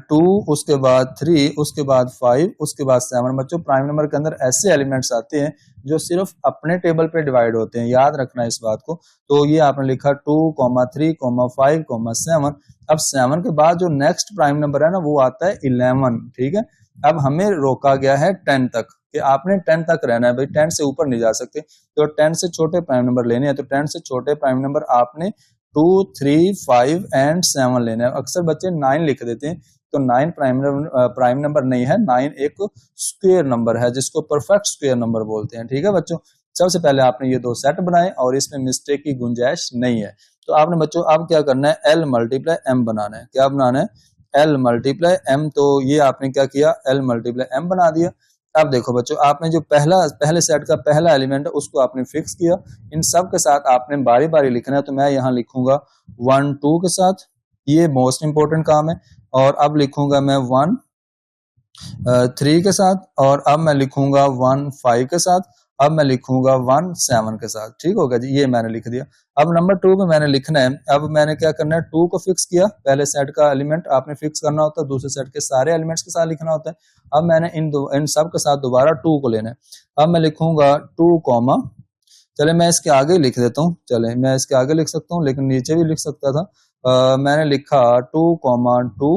2, उसके बाद 3, उसके बाद 5, उसके बाद 7। बच्चों प्राइम नंबर के अंदर ऐसे एलिमेंट्स आते हैं जो सिर्फ अपने टेबल पे डिवाइड होते हैं, याद रखना इस बात को। तो ये आपने लिखा 2, 3, 5, 7। अब 7 के बाद जो नेक्स्ट प्राइम नंबर है ना वो आता है 11, ठीक है। अब हमें रोका गया है 10 तक, कि आपने 10 तक रहना है भाई, 10 से ऊपर नहीं जा सकते। तो 10 से छोटे प्राइम नंबर लेने हैं, तो 10 से छोटे प्राइम नंबर आपने 2, 3, 5 एंड 7 लेने हैं। अक्सर बच्चे 9 लिख देते हैं, तो 9 प्राइम नंबर नहीं है, 9 एक स्क्वायर नंबर है जिसको परफेक्ट स्क्वायर नंबर बोलते हैं, ठीक है बच्चों। सबसे पहले आपने ये दो सेट बनाए और इसमें मिस्टेक की गुंजाइश नहीं है। तो आपने बच्चों अब क्या करना है, एल मल्टीप्लाई एम बनाना है। क्या बनाना है, एल मल्टीप्लाई एम। तो ये आपने क्या किया, एल मल्टीप्लाई एम बना दिया। अब देखो बच्चों, आपने जो पहले सेट का पहला एलिमेंट है उसको आपने फिक्स किया, इन सब के साथ आपने बारी बारी लिखना है। तो मैं यहाँ लिखूंगा 1 2 के साथ, ये मोस्ट इंपोर्टेंट काम है। और अब लिखूंगा मैं 1 3 के साथ, और अब मैं लिखूंगा 1 5 के साथ, अब मैं लिखूंगा 1 7 के साथ, ठीक होगा जी, ये मैंने लिख दिया। अब नंबर 2 पे मैंने लिखना है, अब मैंने क्या करना है, 2 को फिक्स किया, पहले सेट का एलिमेंट आपने फिक्स करना होता है, दूसरे सेट के सारे एलिमेंट्स के साथ लिखना होता है। अब मैंने इन सब के साथ दोबारा 2 को लेना है। अब मैं लिखूंगा 2 कॉमा, चले मैं इसके आगे लिख देता हूँ, चले मैं इसके आगे लिख सकता हूँ लेकिन नीचे भी लिख सकता था। मैंने लिखा 2 2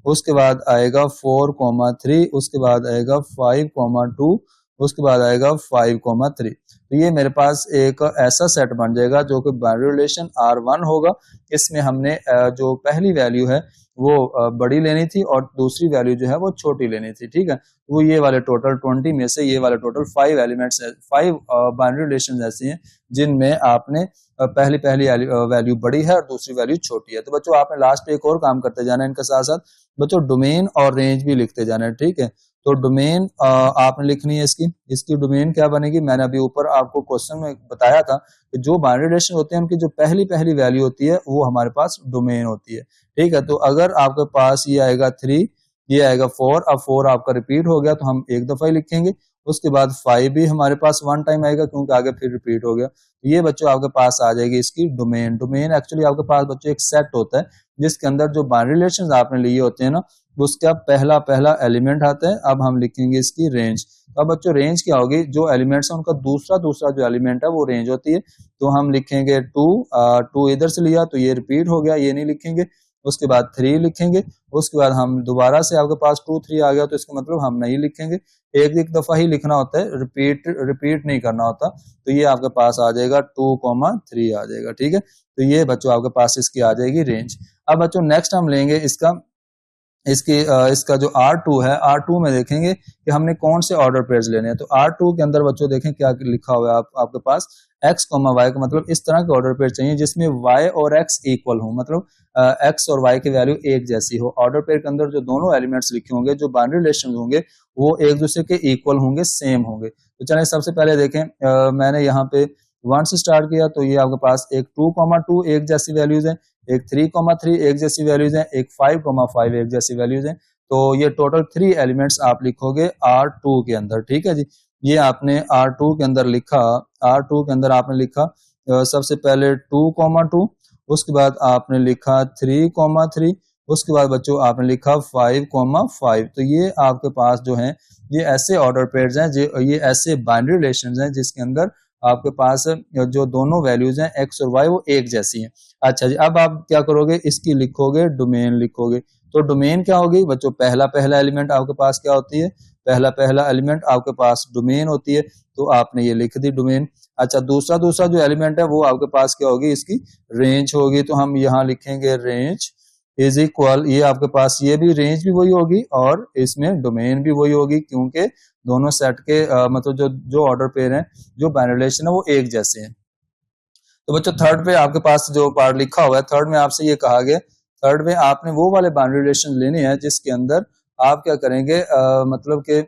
उसके बाद आएगा 4,3, उसके बाद आएगा 5,2, उसके बाद आएगा 5,3। तो ये मेरे पास एक ऐसा सेट बन जाएगा जो कि बाइनरी रिलेशन R1 होगा। इसमें हमने जो पहली वैल्यू है वो बड़ी लेनी थी और दूसरी वैल्यू जो है वो छोटी लेनी थी, ठीक है। वो ये वाले टोटल 20 में से ये वाले टोटल 5 एलिमेंट्स, 5 बाइनरी रिलेशन ऐसी हैं जिनमें आपने पहली वैल्यू बड़ी है और दूसरी वैल्यू छोटी है। तो बच्चों आपने लास्ट पे एक और काम करते जाना है इनके साथ साथ, बच्चों डोमेन और रेंज भी लिखते जाना है, ठीक है। तो डोमेन आपने लिखनी है इसकी डोमेन क्या बनेगी, मैंने अभी ऊपर आपको क्वेश्चन में बताया था कि जो बाइनरी रिलेशन होते हैं उनकी जो पहली वैल्यू होती है वो हमारे पास डोमेन होती है, ठीक है। तो अगर आपके पास ये आएगा 3, ये आएगा 4, अब 4 आपका रिपीट हो गया तो हम एक दफा ही लिखेंगे। उसके बाद 5 भी हमारे पास 1 टाइम आएगा क्योंकि आगे फिर रिपीट हो गया। ये बच्चों आपके पास आ जाएगी इसकी डोमेन। डोमेन एक्चुअली आपके पास बच्चों एक सेट होता है जिसके अंदर जो बाइनरी रिलेशंस आपने लिए होते हैं ना उसका पहला एलिमेंट आता है। अब हम लिखेंगे इसकी रेंज। तो अब बच्चों रेंज क्या होगी, जो एलिमेंट्स है उनका दूसरा जो एलिमेंट है वो रेंज होती है। तो हम लिखेंगे 2 इधर से लिया तो ये रिपीट हो गया, ये नहीं लिखेंगे। उसके बाद 3 लिखेंगे, उसके बाद हम दोबारा से आपके पास 2 3 आ गया तो इसका मतलब हम नहीं लिखेंगे, एक दफा ही लिखना होता है, रिपीट नहीं करना होता। तो ये आपके पास आ जाएगा 2,3 आ जाएगा, ठीक है। तो ये बच्चों आपके पास इसकी आ जाएगी रेंज। अब बच्चों नेक्स्ट हम लेंगे इसका जो R2 है, R2 में देखेंगे कि हमने कौन से ऑर्डर पेयर्स लेने हैं। तो R2 के अंदर बच्चों देखें क्या लिखा हुआ है आपके पास x, y का मतलब इस तरह के ऑर्डर पेयर चाहिए जिसमें y और x इक्वल हो, मतलब x और y की वैल्यू एक जैसी हो। ऑर्डर पेयर के अंदर जो दोनों एलिमेंट्स लिखे होंगे, जो बाइनरी रिलेशन होंगे, वो एक दूसरे के इक्वल होंगे, सेम होंगे। तो चलिए सबसे पहले देखें, मैंने यहाँ पे 1 से स्टार्ट किया तो ये आपके पास एक 2,2 एक जैसी वैल्यूज है, एक 3,3 एक जैसी वैल्यूज हैं, एक 5,5 एक जैसी वैल्यूज हैं। तो ये टोटल 3 एलिमेंट्स आप लिखोगे R2 के अंदर, ठीक है जी। ये आपने R2 के अंदर लिखा, R2 के अंदर आपने लिखा सबसे पहले 2,2, उसके बाद आपने लिखा 3,3, उसके बाद बच्चों आपने लिखा 5,5। तो ये आपके पास जो है ये ऐसे ऑर्डर पेयर्स हैं, ये ऐसे बाइनरी रिलेशंस हैं जिसके अंदर आपके पास जो दोनों वैल्यूज हैं x और y वो एक जैसी हैं। अच्छा जी, अब आप क्या करोगे, इसकी लिखोगे डोमेन लिखोगे। तो डोमेन क्या होगी बच्चों, पहला एलिमेंट आपके पास क्या होती है, पहला एलिमेंट आपके पास डोमेन होती है। तो आपने ये लिख दी डोमेन। अच्छा, दूसरा जो एलिमेंट है वो आपके पास क्या होगी, इसकी रेंज होगी। तो हम यहाँ लिखेंगे रेंज इज इक्वल, ये आपके पास ये भी रेंज भी वही होगी और इसमें डोमेन भी वही होगी क्योंकि दोनों सेट के मतलब जो ऑर्डर पेयर हैं, जो बाइनरी रिलेशन है वो एक जैसे हैं। तो बच्चों थर्ड पे आपके पास जो पार्ट लिखा हुआ है, थर्ड में आपसे ये कहा गया, थर्ड में आपने वो वाले बाइनरी रिलेशन लेने हैं जिसके अंदर आप क्या करेंगे, मतलब के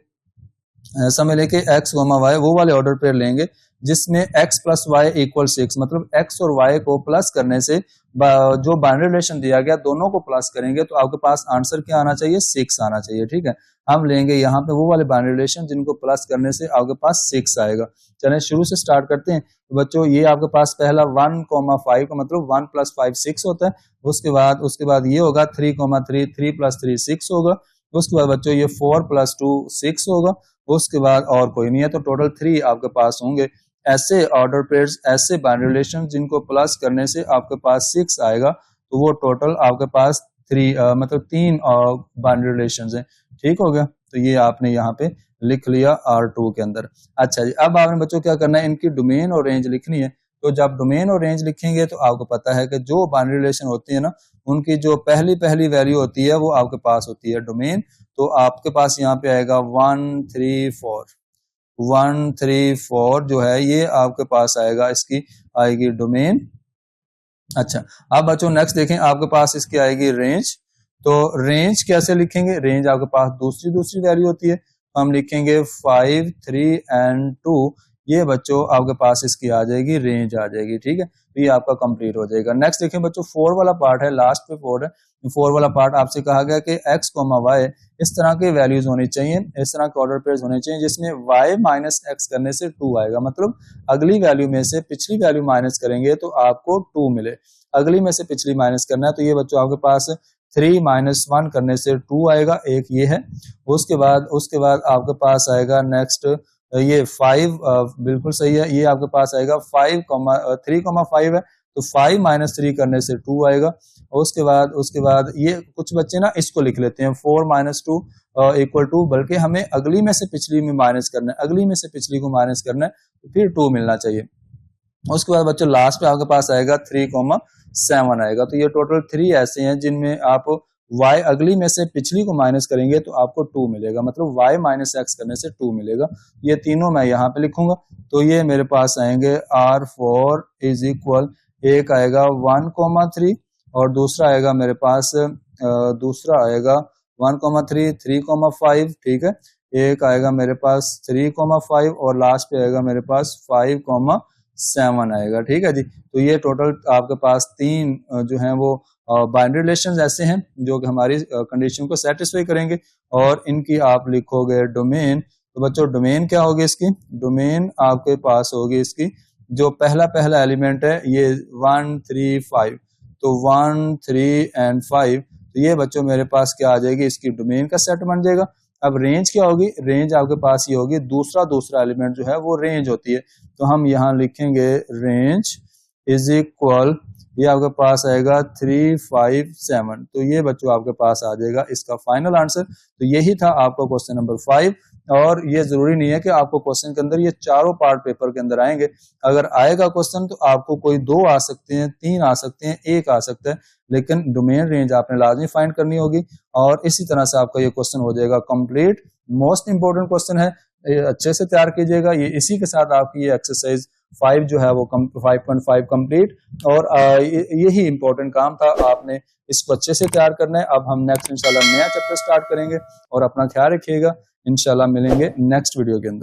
समझ लें कि x, y वो वाले ऑर्डर पेयर लेंगे जिसमें x प्लस वाई इक्वल 6, मतलब x और y को प्लस करने से जो बाइनरी रिलेशन दिया गया दोनों को प्लस करेंगे तो आपके पास आंसर क्या आना चाहिए, 6 आना चाहिए, ठीक है। हम लेंगे यहाँ पे वो वाले बाइनरी रिलेशन जिनको प्लस करने से आपके पास 6 आएगा। चलें शुरू से स्टार्ट करते हैं। तो बच्चों ये आपके पास पहला 1,5 का मतलब 1 + 5 6 होता है। उसके बाद ये होगा 3,3, 3 + 3 6 होगा। उसके बाद बच्चों ये 4 + 2 6 होगा। उसके बाद और कोई नहीं है, तो टोटल 3 आपके पास होंगे। ऐसे ऑर्डर पेयर्स, ऐसे बाइनरी रिलेशन जिनको प्लस करने से आपके पास 6 आएगा, तो वो टोटल आपके पास 3 मतलब 3 बाइनरी रिलेशन हैं, ठीक हो गया। तो ये आपने यहाँ पे लिख लिया R2 के अंदर। अच्छा जी, अब आपने बच्चों क्या करना है, इनकी डोमेन और रेंज लिखनी है। तो जब डोमेन और रेंज लिखेंगे तो आपको पता है कि जो बाइनरी रिलेशन होती है ना, उनकी जो पहली वैल्यू होती है वो आपके पास होती है डोमेन। तो आपके पास यहाँ पे आएगा 1 3 4, 1 3 4 जो है ये आपके पास आएगा, इसकी आएगी डोमेन। अच्छा, अब बच्चों नेक्स्ट देखें, आपके पास इसकी आएगी रेंज। तो रेंज कैसे लिखेंगे, रेंज आपके पास दूसरी वैल्यू होती है। हम लिखेंगे 5 3 and 2, ये बच्चों आपके पास इसकी आ जाएगी, रेंज आ जाएगी, ठीक है। तो ये आपका कंप्लीट हो जाएगा। नेक्स्ट देखें बच्चों, 4 वाला पार्ट है, लास्ट पे 4 है। 4 वाला पार्ट आपसे कहा गया कि x, y इस तरह के वैल्यूज होनी चाहिए, इस तरह के ऑर्डर पेयर्स होने चाहिए जिसमें y - x करने से 2 आएगा, मतलब अगली वैल्यू में से पिछली वैल्यू माइनस करेंगे तो आपको 2 मिले। अगली में से पिछली माइनस करना है, तो ये बच्चों आपके पास 3 - 1 करने से 2 आएगा, एक ये है। उसके बाद आपके पास आएगा नेक्स्ट ये 5, बिल्कुल सही है, ये आपके पास आएगा 3,5 है, तो 5 माइनस 3 करने से 2 आएगा। और उसके बाद ये कुछ बच्चे ना इसको लिख लेते हैं 4 माइनस 2 इक्वल टू, बल्कि हमें अगली में से पिछली में माइनस करना है, अगली में से पिछली को माइनस करना है, तो फिर 2 मिलना चाहिए। उसके बाद बच्चों लास्ट पे आपके पास आएगा 3,7 आएगा। तो ये टोटल 3 ऐसे हैं जिनमें आप y अगली में से पिछली को माइनस करेंगे तो आपको 2 मिलेगा, मतलब y माइनस एक्स करने से 2 मिलेगा। ये तीनों मैं यहाँ पे लिखूंगा। तो ये मेरे पास आएंगे R4 इज इक्वल, एक आएगा 1,3 और दूसरा आएगा मेरे पास दूसरा आएगा 1,3, 3,5, ठीक है। एक आएगा मेरे पास 3,5 और लास्ट पे आएगा मेरे पास 5,7 आएगा, ठीक है जी। तो ये टोटल आपके पास 3 जो हैं वो बाइनरी रिलेशंस ऐसे हैं जो कि हमारी कंडीशन को सेटिस्फाई करेंगे। और इनकी आप लिखोगे डोमेन। तो बच्चों डोमेन क्या होगी इसकी? डोमेन आपके पास होगी इसकी, जो पहला एलिमेंट है ये 1, 3, 5, तो 1, 3 एंड 5, तो ये बच्चों मेरे पास क्या आ जाएगी, इसकी डोमेन का सेट बन जाएगा। अब रेंज क्या होगी? रेंज आपके पास ये होगी, दूसरा एलिमेंट जो है वो रेंज होती है। तो हम यहाँ लिखेंगे रेंज इज इक्वल, ये आपके पास आएगा 3, 5, 7। तो ये बच्चों आपके पास आ जाएगा इसका फाइनल आंसर। तो यही था आपका क्वेश्चन नंबर 5। और ये जरूरी नहीं है कि आपको क्वेश्चन के अंदर ये चारों पार्ट पेपर के अंदर आएंगे। अगर आएगा क्वेश्चन तो आपको कोई 2 आ सकते हैं, 3 आ सकते हैं, 1 आ सकता है, लेकिन डोमेन रेंज आपने लाजमी फाइंड करनी होगी। और इसी तरह से आपका ये क्वेश्चन हो जाएगा कंप्लीट। मोस्ट इंपोर्टेंट क्वेश्चन है, अच्छे से तैयार कीजिएगा। ये इसी के साथ आपकी ये एक्सरसाइज 5 जो है वो 5.5 कंप्लीट। और यही इंपॉर्टेंट काम था, आपने इसको अच्छे से तैयार करना है। अब हम नेक्स्ट इंशाल्लाह नया चैप्टर स्टार्ट करेंगे और अपना ख्याल रखिएगा। इंशाल्लाह मिलेंगे नेक्स्ट वीडियो के अंदर।